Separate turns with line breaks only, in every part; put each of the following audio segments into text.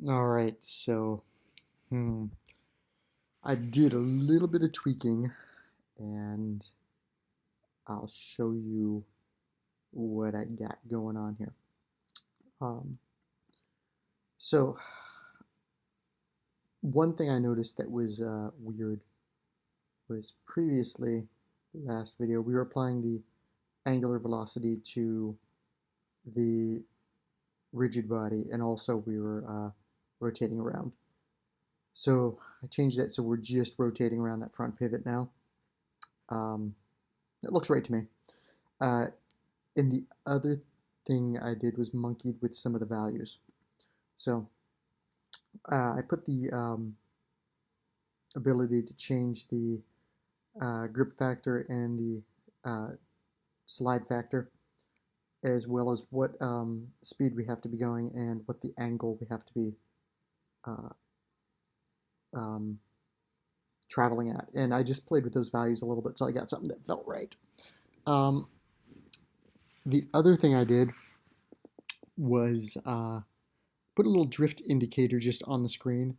All right, so I did a little bit of tweaking, and I'll show you what I got going on here. Um, so one thing I noticed that was weird was previously, last video, we were applying the angular velocity to the rigid body, and also we were rotating around. So I changed that so we're just rotating around that front pivot now. Um, it looks right to me. Uh, and the other thing I did was monkeyed with some of the values. So I put the ability to change the grip factor and the slide factor, as well as what speed we have to be going and what the angle we have to be uh, um, traveling at. And I just played with those values a little bit, so I got something that felt right. Um, the other thing I did was put a little drift indicator just on the screen.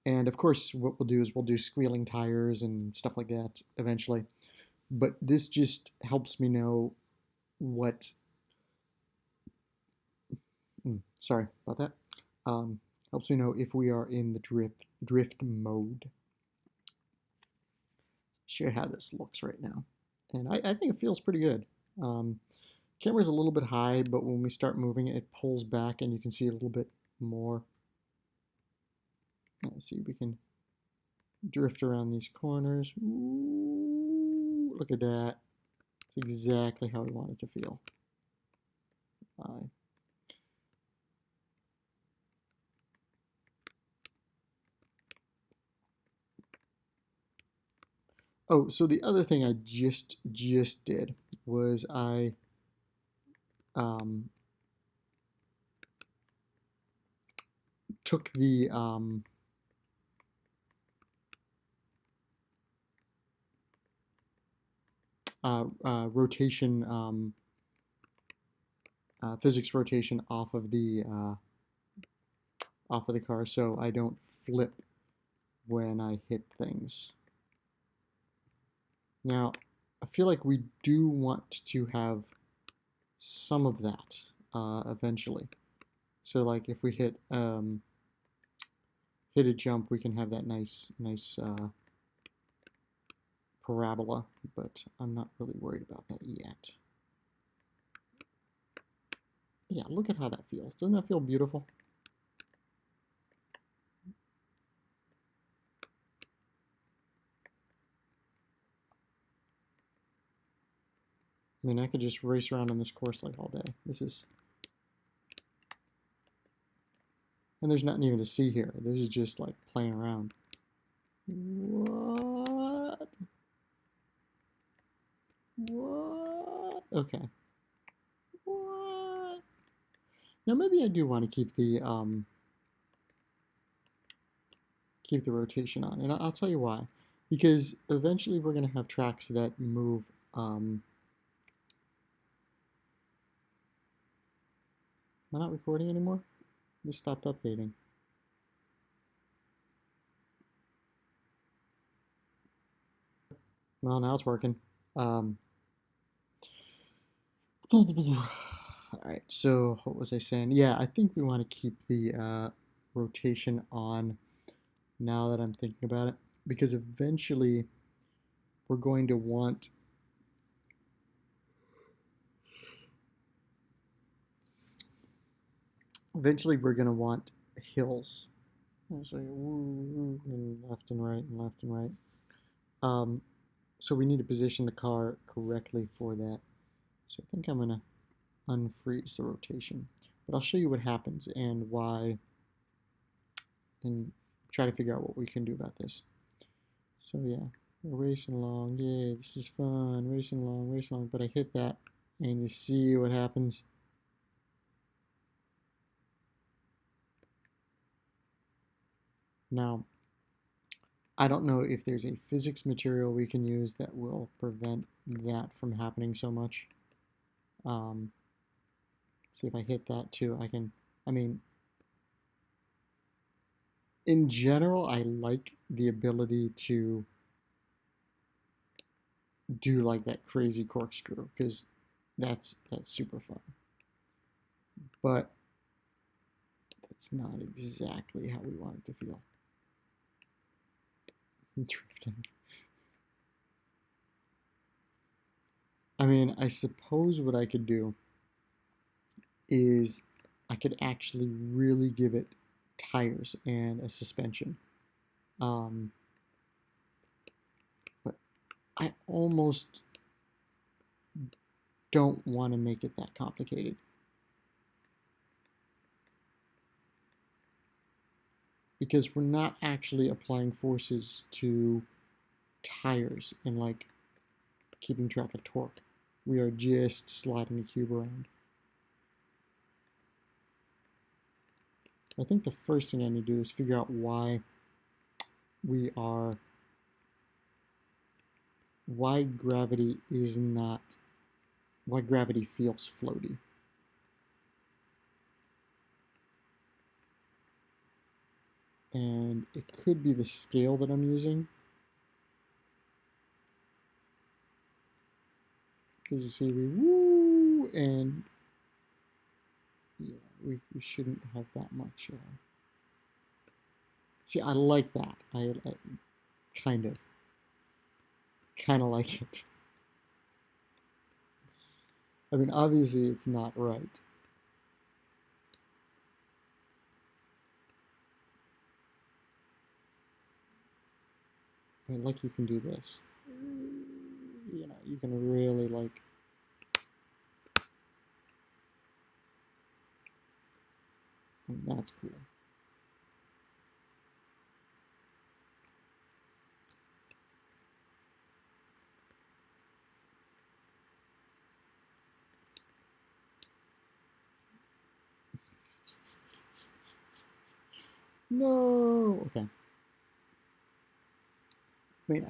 And of course, what we'll do is we'll do squealing tires and stuff like that eventually. But this just helps me know what. Sorry about that. Helps me know if we are in the drift mode. Show you how this looks right now, and I think it feels pretty good. Camera's a little bit high, but when we start moving it, it pulls back, and you can see a little bit more. Let's see, we can drift around these corners. Ooh, look at that. It's exactly how we want it to feel. Oh, so the other thing I just did was I um, took the rotation physics rotation off of the car, so I don't flip when I hit things. Now, I feel like we do want to have some of that eventually. So, like if we hit a jump, we can have that nice parabola, but I'm not really worried about that yet. Yeah, look at how that feels. Doesn't that feel beautiful? I mean, I could just race around on this course like all day. And there's nothing even to see here. This is just like playing around. What? What? Okay. What? Now maybe I do want to keep the rotation on, and I'll tell you why. Because eventually we're going to have tracks that move. Am I not recording anymore? Just stopped updating. Well, now it's working. All right, so what was I saying? Yeah, I think we want to keep the rotation on now that I'm thinking about it, because eventually we're going to want hills. So and left and right and left and right. So we need to position the car correctly for that. So I think I'm gonna unfreeze the rotation, but I'll show you what happens and why, and try to figure out what we can do about this. So yeah, we're racing along. Yay, this is fun. Racing along. But I hit that, and you see what happens. Now, I don't know if there's a physics material we can use that will prevent that from happening so much. See if I hit that too, I mean, in general, I like the ability to do like that crazy corkscrew because that's super fun. But that's not exactly how we want it to feel. Drifting. I mean, I suppose what I could do is I could actually really give it tires and a suspension. Um, but I almost don't want to make it that complicated. Because we're not actually applying forces to tires and like keeping track of torque. We are just sliding the cube around. I think the first thing I need to do is figure out why we are, why gravity is not, why gravity feels floaty. And it could be the scale that I'm using. Because you see, we woo, and yeah, we shouldn't have that much. See, I like that. I kind of like it. I mean, obviously it's not right. But like you can do this. You know, you can really like. That's cool. No. Okay. I mean,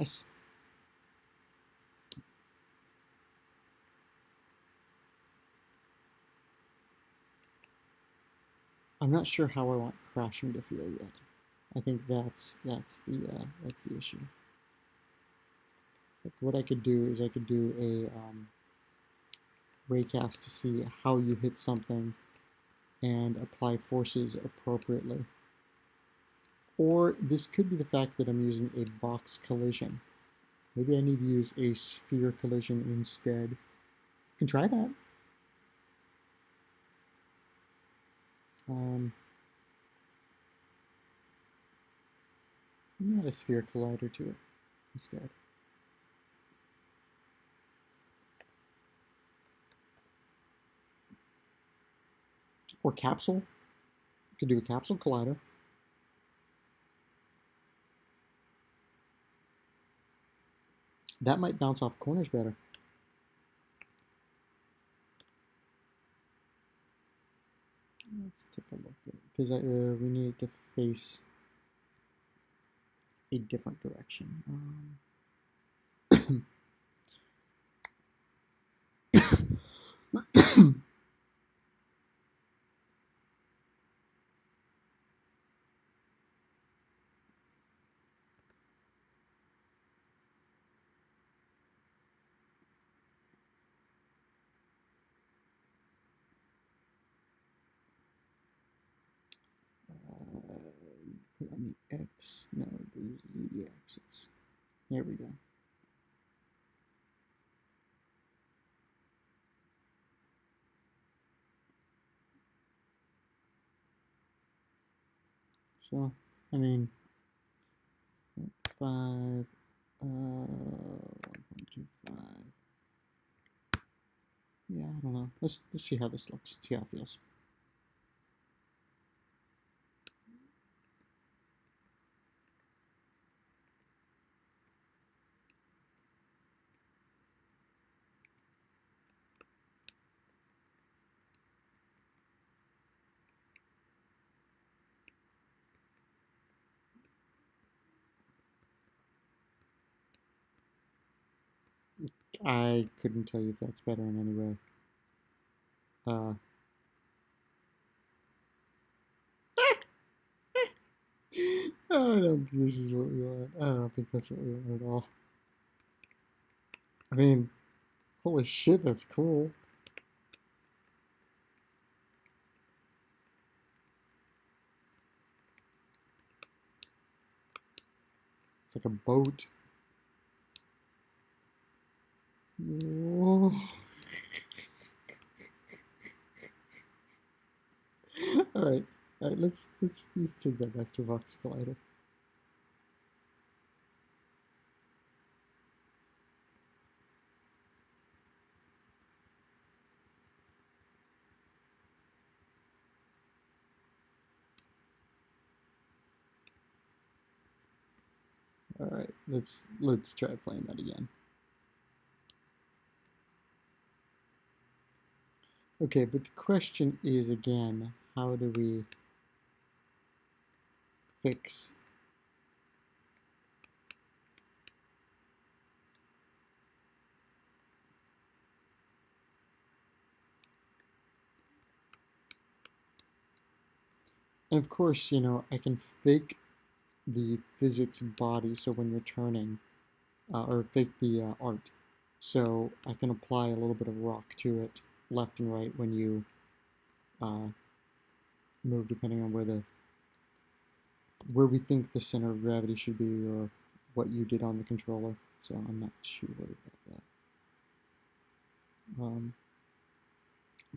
I'm not sure how I want crashing to feel yet. I think that's the issue. Like what I could do is I could do a raycast to see how you hit something and apply forces appropriately. Or this could be the fact that I'm using a box collision. Maybe I need to use a sphere collision instead. You can try that. Add a sphere collider to it instead. Or capsule. You could do a capsule collider. That might bounce off corners better. Let's take a look at it because we need it to face a different direction. Put on the X, no, the Z axis. There we go. So, I mean, 5, 1.25. Yeah, I don't know. Let's see how this looks. See how it feels. I couldn't tell you if that's better in any way. I don't think this is what we want. I don't think that's what we want at all. I mean, holy shit, that's cool. It's like a boat. Whoa. All right, all right. Let's take that back to Vox Collider. All right, let's try playing that again. Okay, but the question is again, how do we fix? And of course, you know, I can fake the physics body, so when you're turning, or fake the art. So I can apply a little bit of rock to it, left and right, when you uh, move, depending on where we think the center of gravity should be, or what you did on the controller. So I'm not too worried about that. In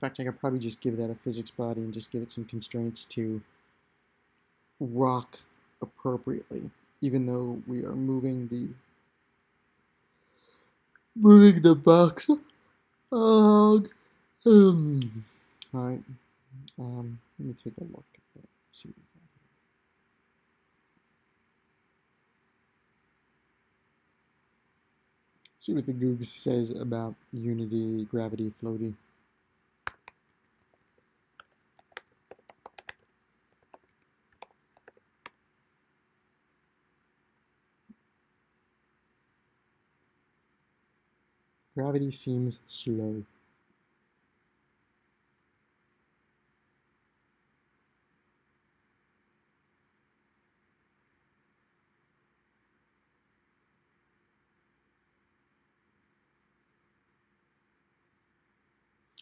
fact, I could probably just give that a physics body and just give it some constraints to rock appropriately, even though we are moving the box. All right. Let me take a look at that. See what the Goog says about unity, gravity, floaty. Gravity seems slow.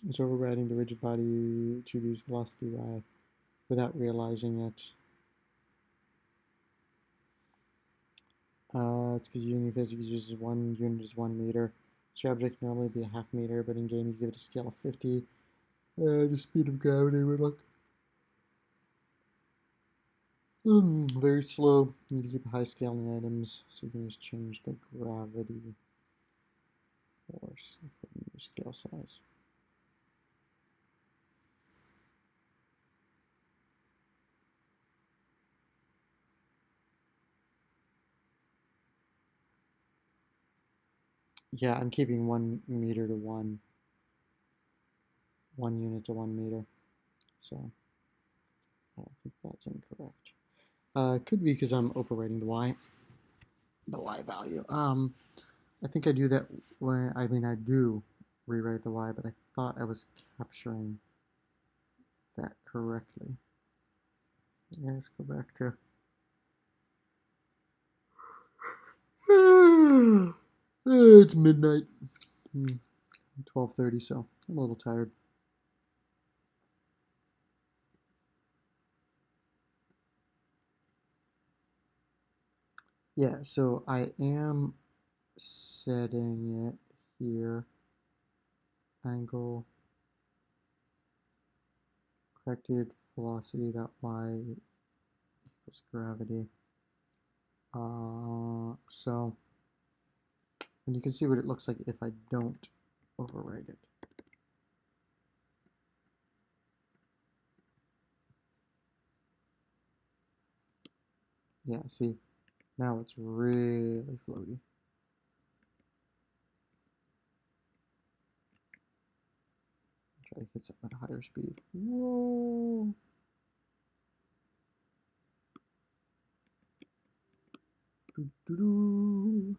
It's overriding the rigid body to these velocity y without realizing it. It's because unity physics uses 1 unit is 1 meter. So your object normally would be a half meter, but in game you give it a scale of 50. The speed of gravity would look very slow. You need to keep a high scale in the items, so you can just change the gravity force according to your scale size. Yeah, I'm keeping 1 meter to 1 unit to 1 meter. So I don't think that's incorrect. It could be because I'm overrating the y value. I think I do that when, I mean, I do rewrite the y, but I thought I was capturing that correctly. Let's go back to. It's midnight, 12:30, so I'm a little tired. Yeah, so I am setting it here. Angle corrected velocity dot y equals gravity. So, and you can see what it looks like if I don't overwrite it. Yeah, see, now it's really floaty. Try to hit something at a higher speed. Whoa! Doo-doo-doo.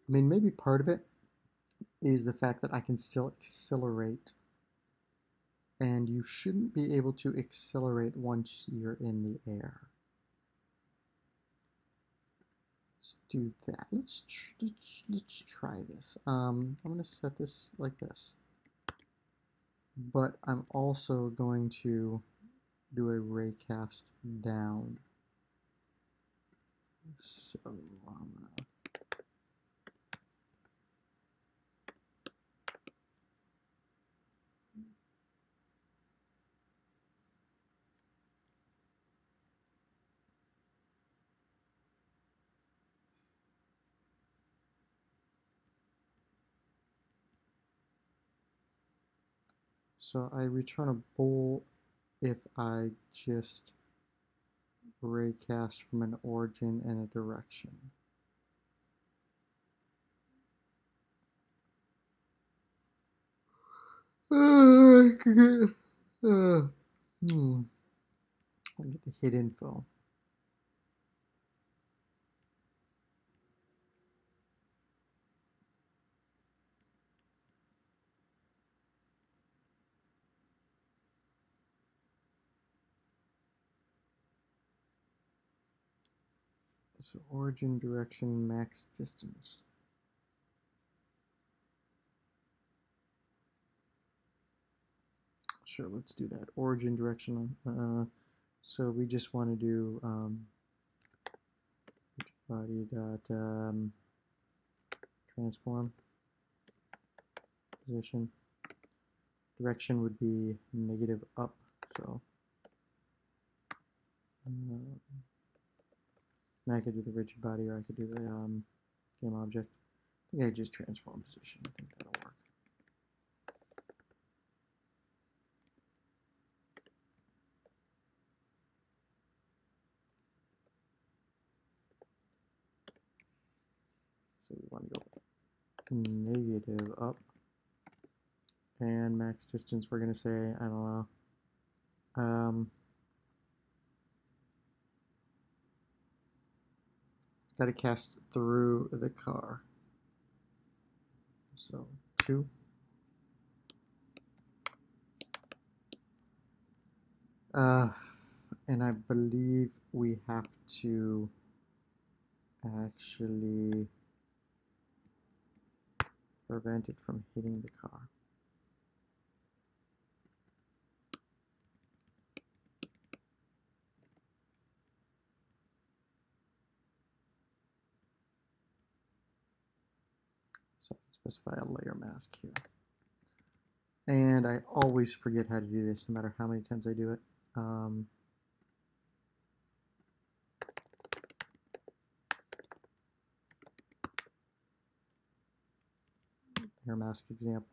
I mean, maybe part of it is the fact that I can still accelerate and you shouldn't be able to accelerate once you're in the air. Let's do that. Let's try this. I'm going to set this like this, but I'm also going to do a raycast down. So so I return a bowl if I just raycast from an origin and a direction. I get the hit info. So origin, direction, max distance. Sure, let's do that. Origin, direction. So we just want to do body dot transform position. Direction would be negative up. So I could do the rigid body, or I could do the game object. I think I just transform position. I think that'll work. So we want to go negative up, and max distance we're going to say, I don't know, it's got to cast through the car, so 2. And I believe we have to actually prevent it from hitting the car. So I can specify a layer mask here. And I always forget how to do this, no matter how many times I do it. Layer mask example.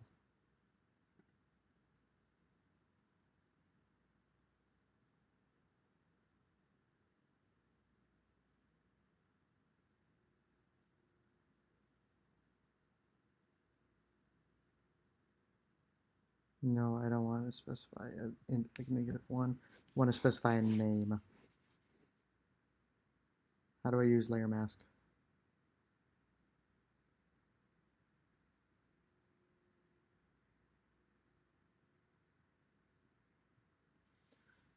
No, I don't want to specify in like -1. I want to specify a name. How do I use layer mask?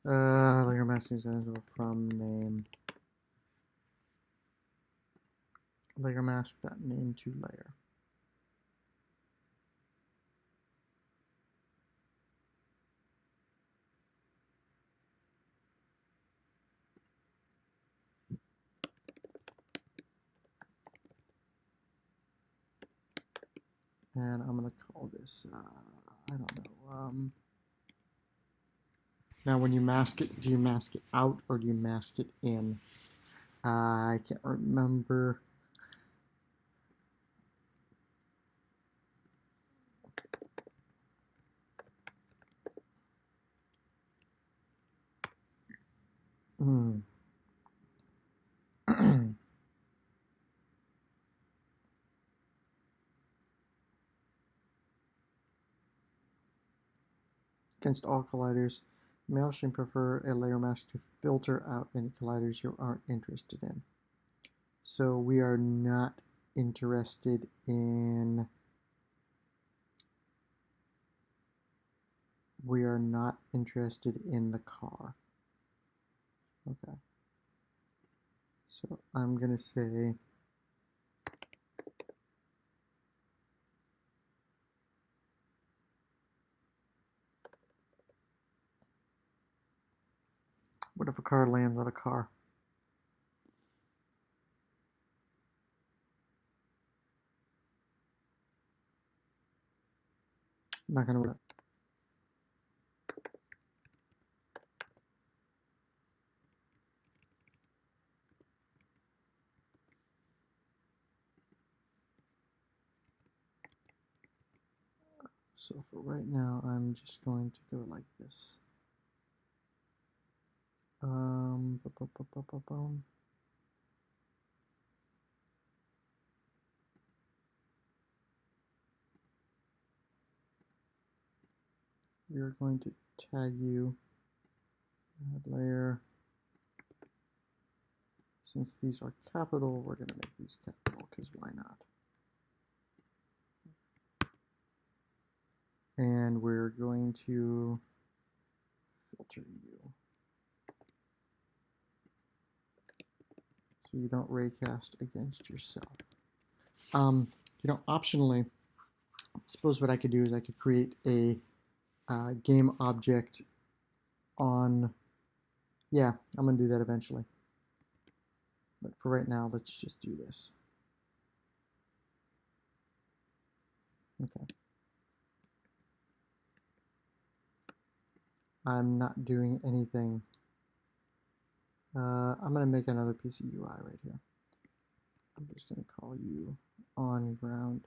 Layer mask is from name. Layer mask dot name to layer. And I'm gonna call this I don't know. Now, when you mask it, do you mask it out or do you mask it in? I can't remember. Against all colliders, you may also prefer a layer mask to filter out any colliders you aren't interested in. So we are not interested in we are not interested in the car. Okay. So I'm going to say what if a car lands on a car? I'm not going to. So for right now, I'm just going to go like this. Boom. We are going to tag you, add layer. Since these are capital, we're going to make these capital, because why not? And we're going to filter you, so you don't raycast against yourself. Optionally, suppose what I could do is I could create a game object on, yeah, I'm going to do that eventually. But for right now, let's just do this. Okay. I'm not doing anything. I'm going to make another piece of UI right here. I'm just going to call you on ground,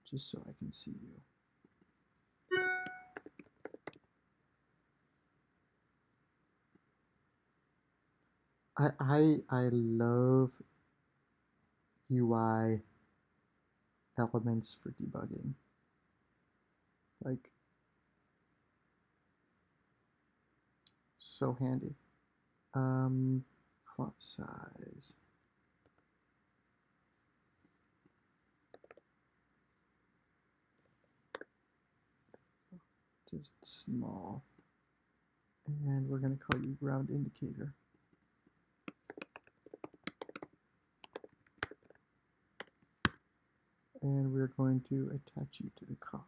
just so I can see you. I love UI elements for debugging. Like, so handy. Font size. Just small. And we're going to call you ground indicator. And we're going to attach you to the car.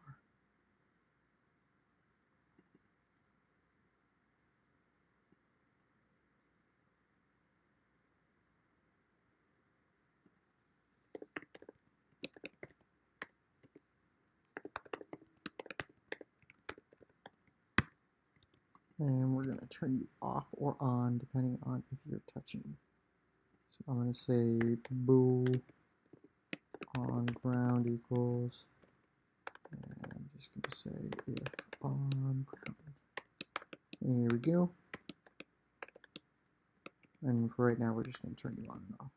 And we're going to turn you off or on depending on if you're touching. So I'm going to say boo on ground equals, and I'm just going to say if on ground. Here we go. And for right now, we're just going to turn you on and off.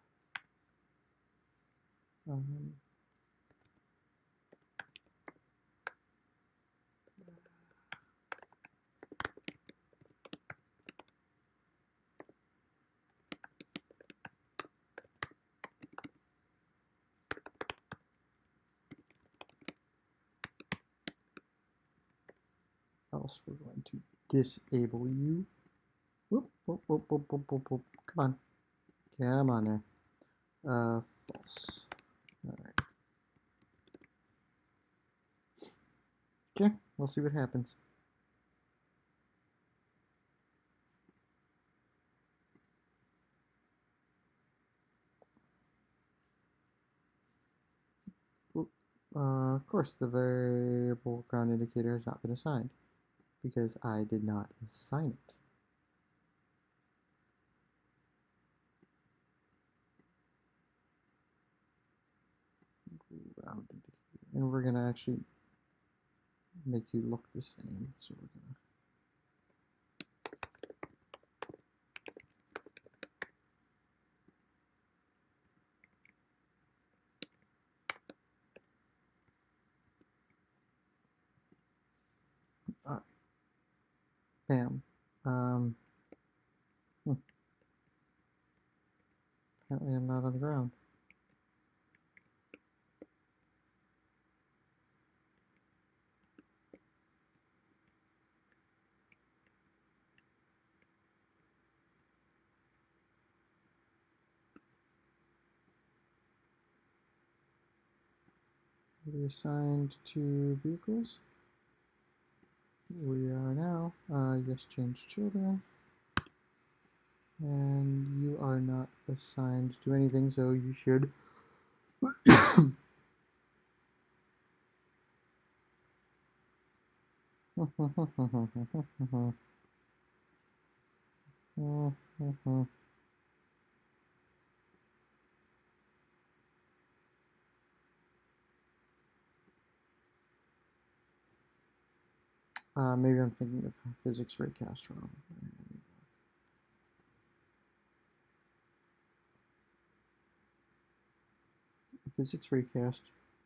Else we're going to disable you. Whoop, whoop, whoop, whoop, whoop, whoop, whoop. Come on. Come on there. False. All right. Okay, we'll see what happens. Of course, the variable ground indicator has not been assigned because I did not assign it. Ground indicator. And we're going to actually make you look the same. So we're going to all right. Bam. Apparently I'm not on the ground. Are we assigned to vehicles? We are now. Yes, change children. And you are not assigned to anything, so you should. Maybe I'm thinking of physics raycast wrong. Physics raycast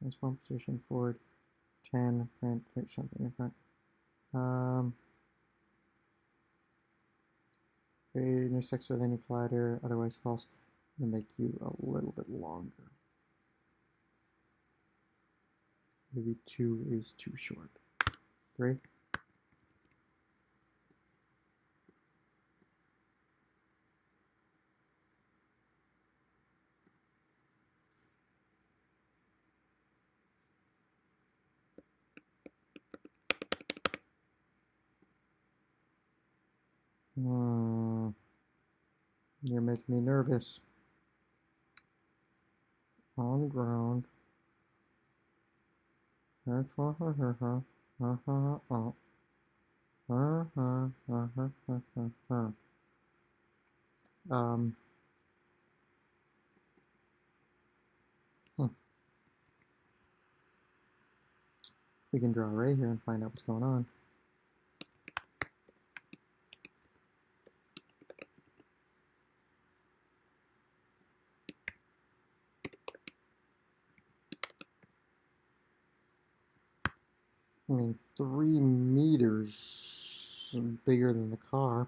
is one position forward, 10, print, there's something in front. It intersects with any collider, otherwise false. I'm going to make you a little bit longer. Maybe 2 is too short. 3. You're making me nervous. On ground. Um, we can draw a ray here and find out what's going on. I mean, 3 meters bigger than the car.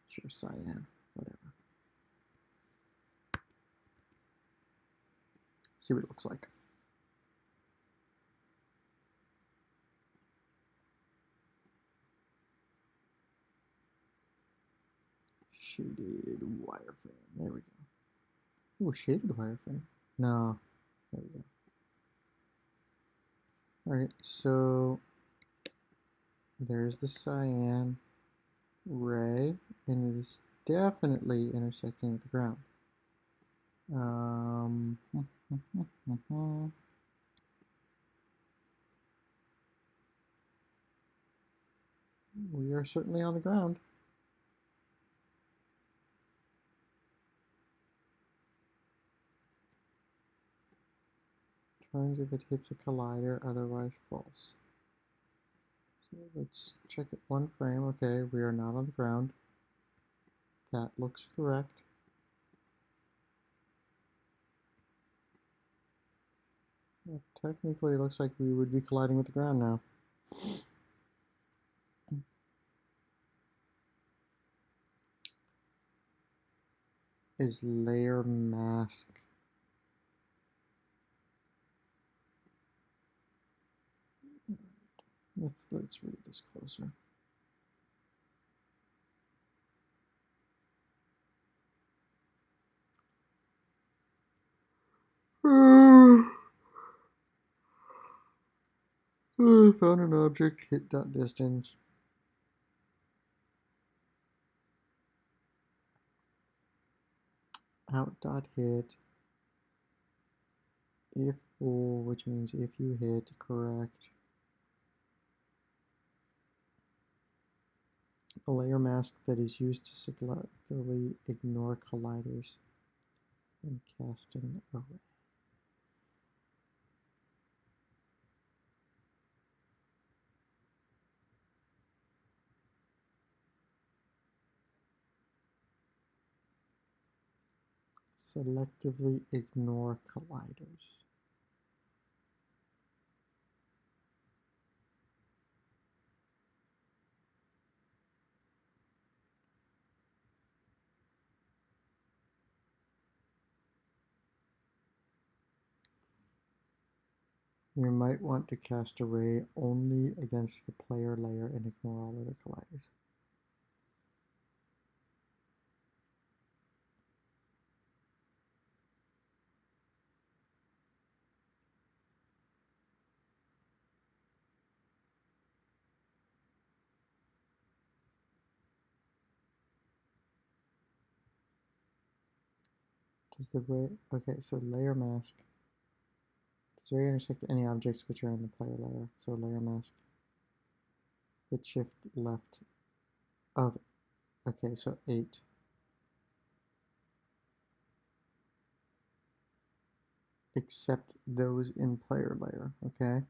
Sure, cyan, whatever. See what it looks like. Shaded wireframe. There we go. Ooh, shaded wireframe. No. There we go. Alright, so there's the cyan ray, and it is definitely intersecting with the ground. We are certainly on the ground. Turns if it hits a collider, otherwise false. So let's check it one frame. Okay, we are not on the ground. That looks correct. Well, technically, it looks like we would be colliding with the ground now. Is layer mask. Let's read this closer. Found an object, hit dot distance. Out dot hit. If bool, which means if you hit, correct. A layer mask that is used to selectively ignore colliders when casting array. Selectively ignore colliders. You might want to cast array only against the player layer and ignore all other colliders. Does the ray, okay, so layer mask. Does ray intersect any objects which are in the player layer? So layer mask. Hit shift left of, okay, so 8. Except those in player layer, okay?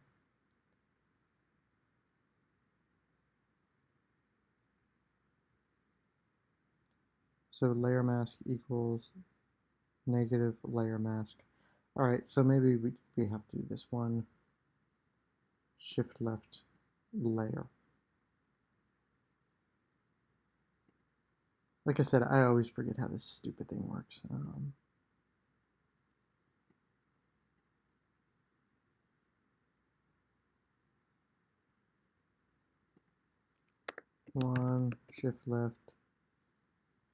So layer mask equals negative layer mask. All right, so maybe we have to do this one. Shift left layer. Like I said, I always forget how this stupid thing works. One, shift left.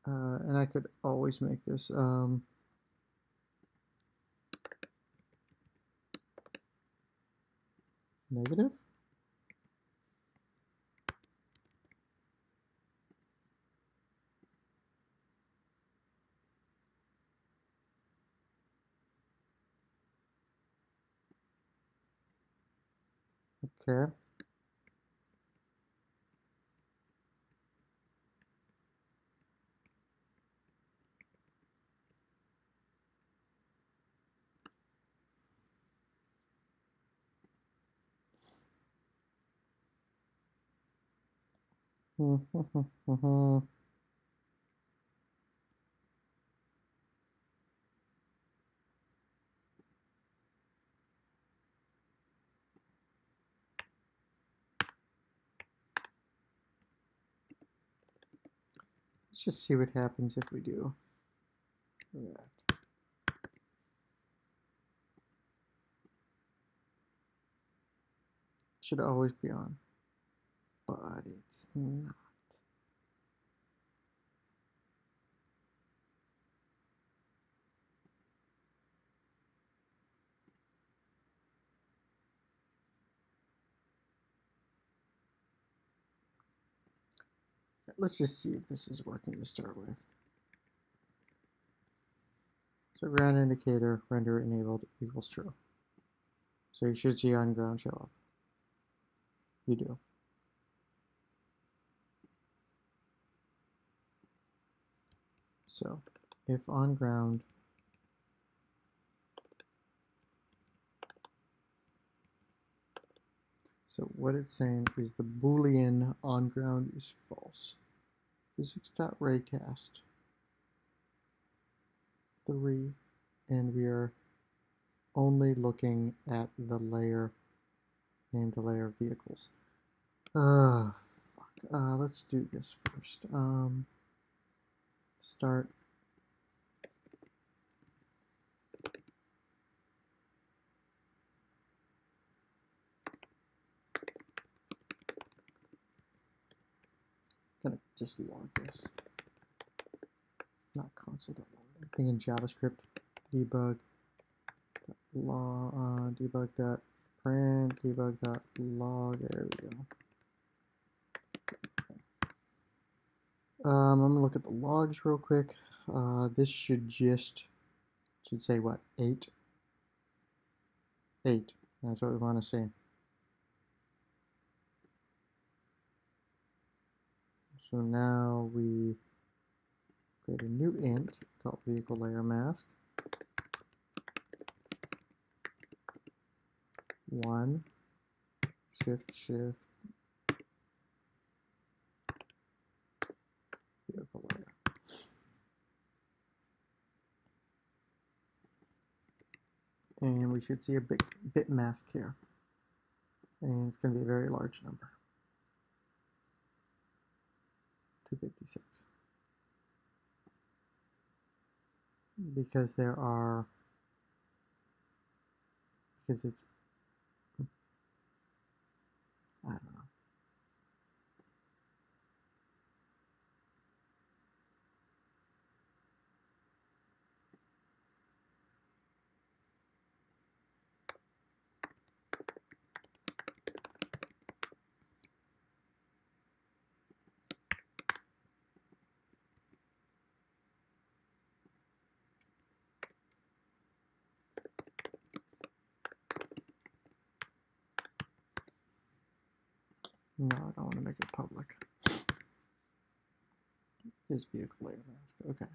And I could always make this negative. Okay. Let's just see what happens if we do that. Should always be on, but it's not. Let's just see if this is working to start with. So ground indicator render enabled equals true. So you should see on ground show up. You do. So if on ground, so what it's saying is the Boolean on ground is false. Physics.raycast 3, and we are only looking at the layer named the layer vehicles. Fuck. Let's do this first. Start. Gonna just log this. Not console.log. Anything in JavaScript. Debug. Debug.print. Debug.log. There we go. I'm gonna look at the logs real quick. This should say what, 8? 8. That's what we want to see. So now we create a new int called vehicle layer mask. 1 shift vehicle layer. And we should see a bit mask here. And it's going to be a very large number. 256. Because it's, I don't know. No, I don't want to make it public. Is vehicle layer mask. Okay.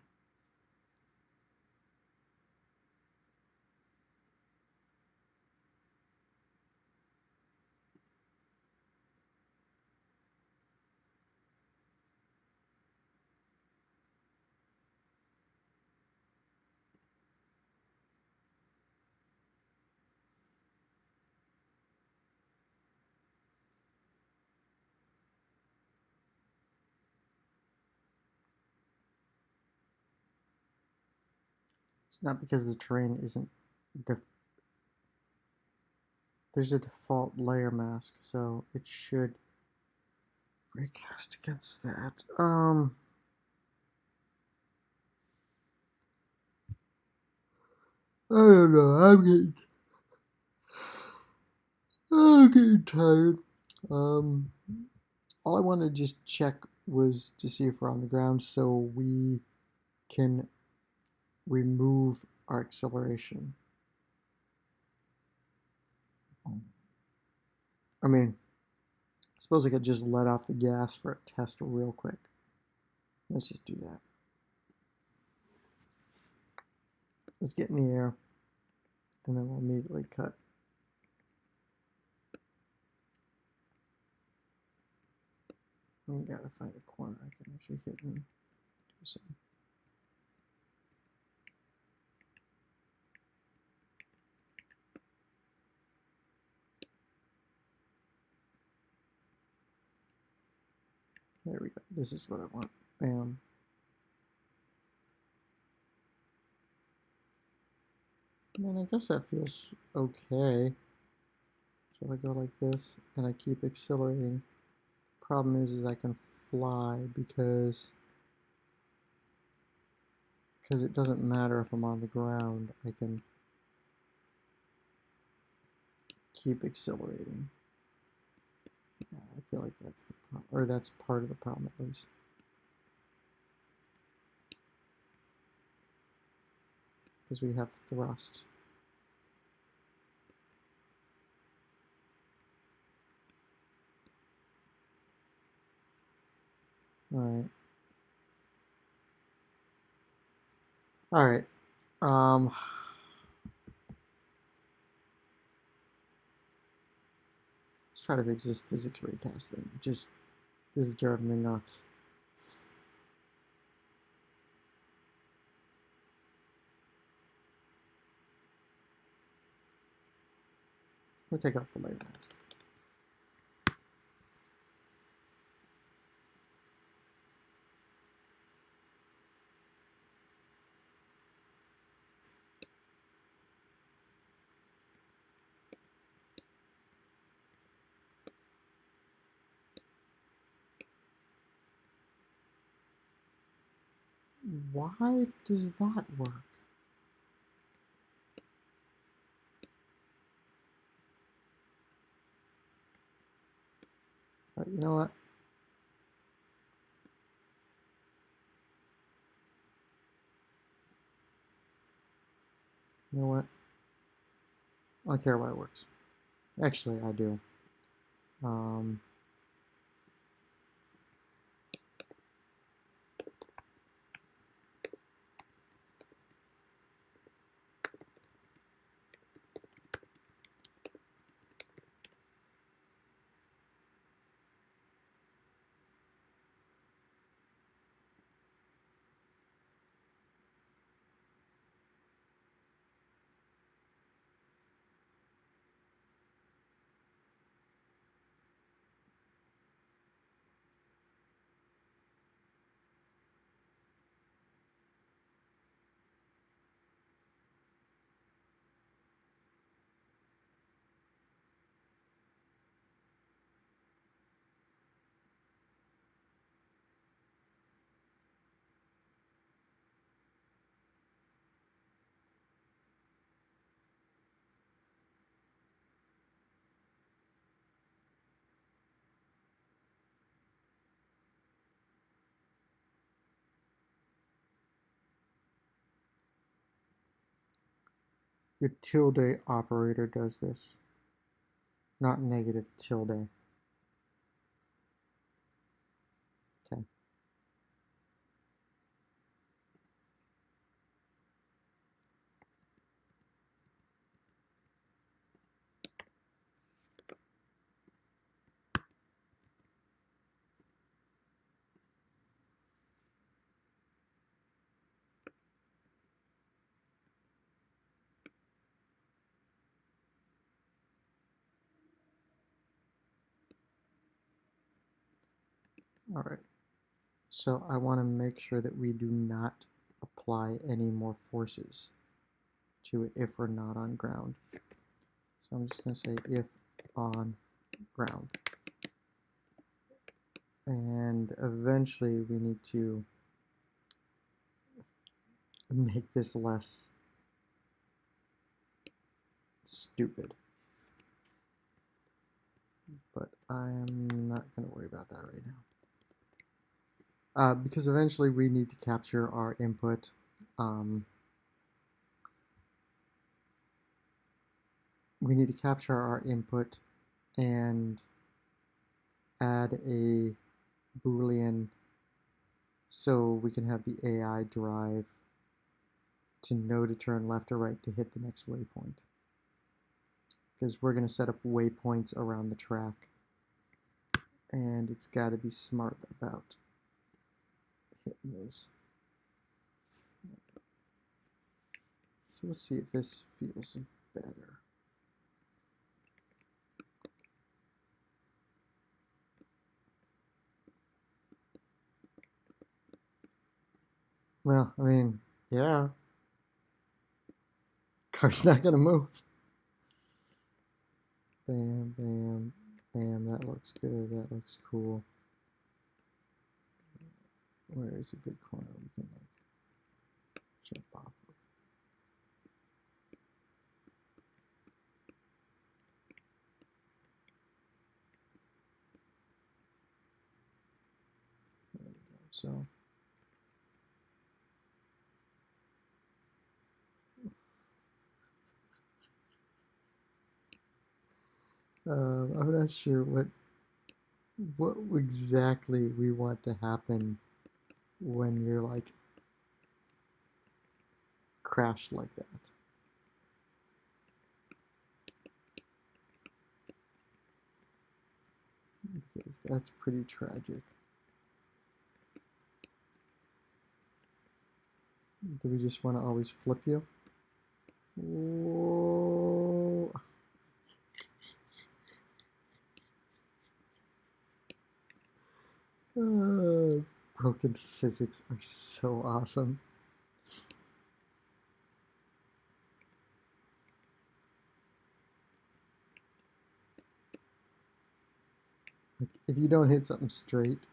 It's not because the terrain isn't there's a default layer mask, so it should recast against that. I don't know. I'm getting tired. Um, all I wanted to just check was to see if we're on the ground, so we can remove our acceleration. I mean, I suppose I could just let off the gas for a test real quick. Let's just do that. Let's get in the air, and then we'll immediately cut. I gotta find a corner I can actually hit and do some. There we go. This is what I want. Bam. I mean, I guess that feels okay. So I go like this, and I keep accelerating. Problem is I can fly because it doesn't matter if I'm on the ground. I can keep accelerating. Yeah, I feel like that's the problem, or that's part of the problem at least. Because we have thrust. Alright. Alright. Let's try to fix this physics recast thing. Just, this is driving me nuts. We'll take off the layer mask. Why does that work? Alright, you know what? You know what? I don't care why it works. Actually, I do. Um, the tilde operator does this, not negative tilde. All right. So I want to make sure that we do not apply any more forces to it if we're not on ground. So I'm just going to say if on ground. And eventually we need to make this less stupid. But I'm not going to worry about that right now. Because eventually we need to capture our input. We need to capture our input and add a Boolean so we can have the AI drive to know to turn left or right to hit the next waypoint. Because we're going to set up waypoints around the track, and it's got to be smart about hitting those. So let's see if this feels better. Well, I mean, yeah. Car's not going to move. Bam, bam, bam. That looks good. That looks cool. Where is a good corner we can like jump off of? There we go. So I'm not sure what exactly we want to happen when you're like crashed like that. Because that's pretty tragic. Do we just want to always flip you? Whoa. Broken physics are so awesome. Like, if you don't hit something straight,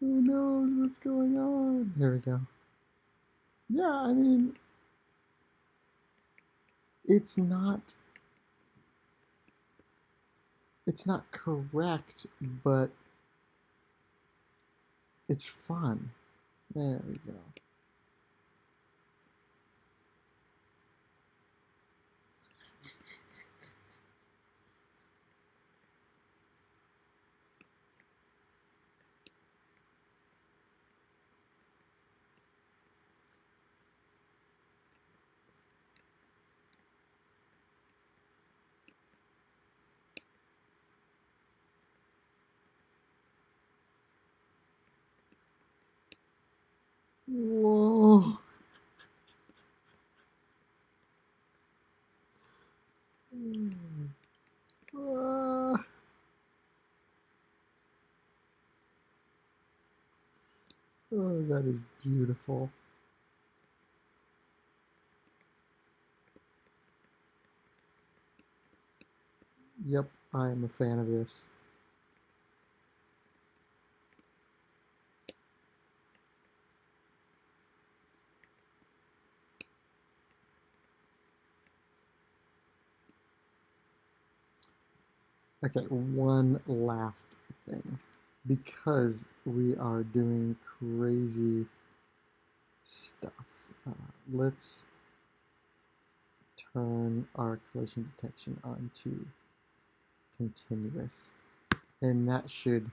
who knows what's going on? Here we go. Yeah, I mean, it's not correct, but it's fun. There we go. Whoa. Ah. Oh, that is beautiful. Yep, I am a fan of this. Okay, one last thing. Because we are doing crazy stuff, let's turn our collision detection on to continuous. And that should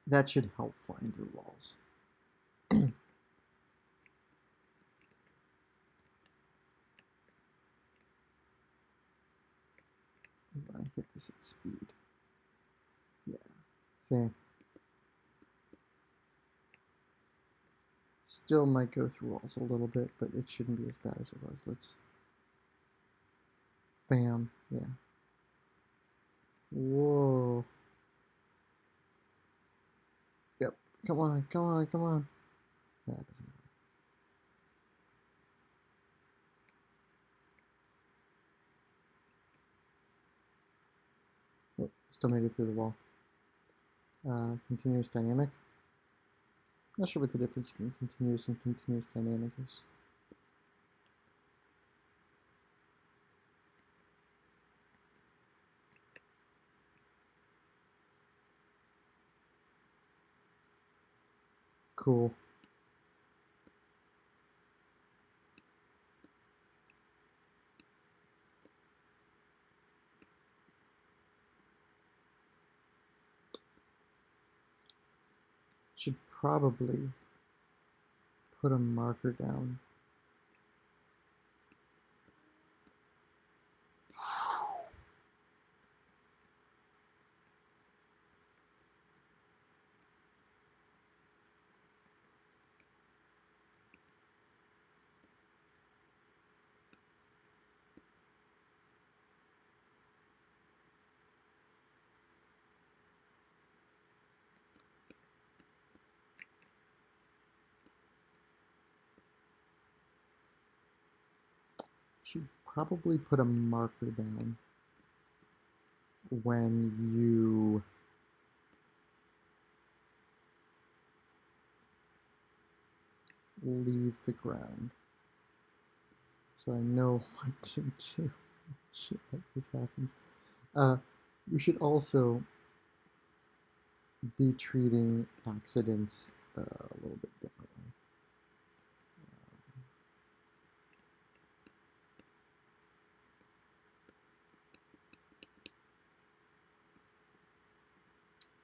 That should help flying through walls. I hit this at speed. Yeah. See? Still might go through walls a little bit, but it shouldn't be as bad as it was. Let's... Bam. Yeah. Whoa. Yep. Come on, come on, come on. That doesn't matter. Oh, still made it through the wall. Continuous dynamic. Not sure what the difference between continuous and continuous dynamic is. Cool. Should probably put a marker down. Should probably put a marker down when you leave the ground, so I know what to do. Shit, like this happens. We should also be treating accidents a little bit differently.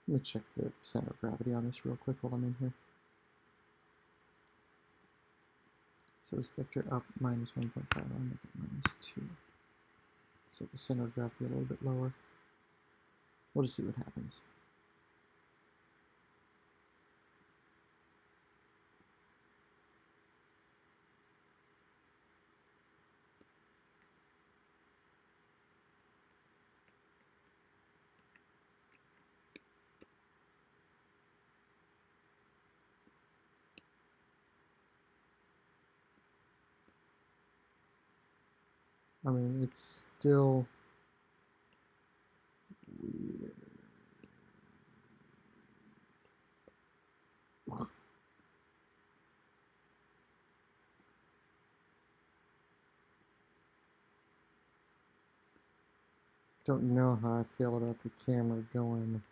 Let me check the center of gravity on this real quick while I'm in here. So is vector up minus 1.5, I'll make it minus 2. So the center of gravity a little bit lower. We'll just see what happens. I mean, it's still weird. Don't know how I feel about the camera following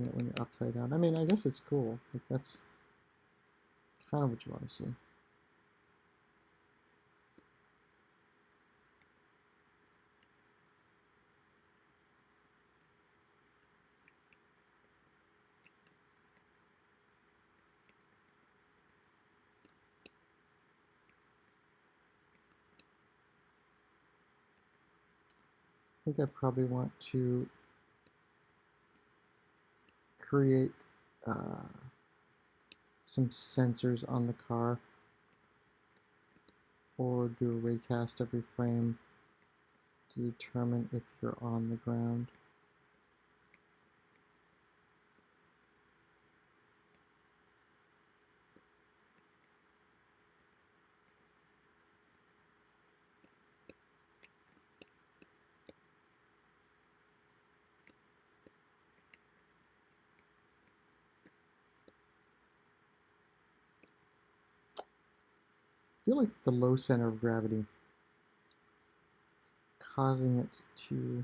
it when you're upside down. I mean, I guess it's cool. Like, that's kind of what you want to see. I think I probably want to create some sensors on the car, or do a raycast every frame to determine if you're on the ground. I feel like the low center of gravity is causing it to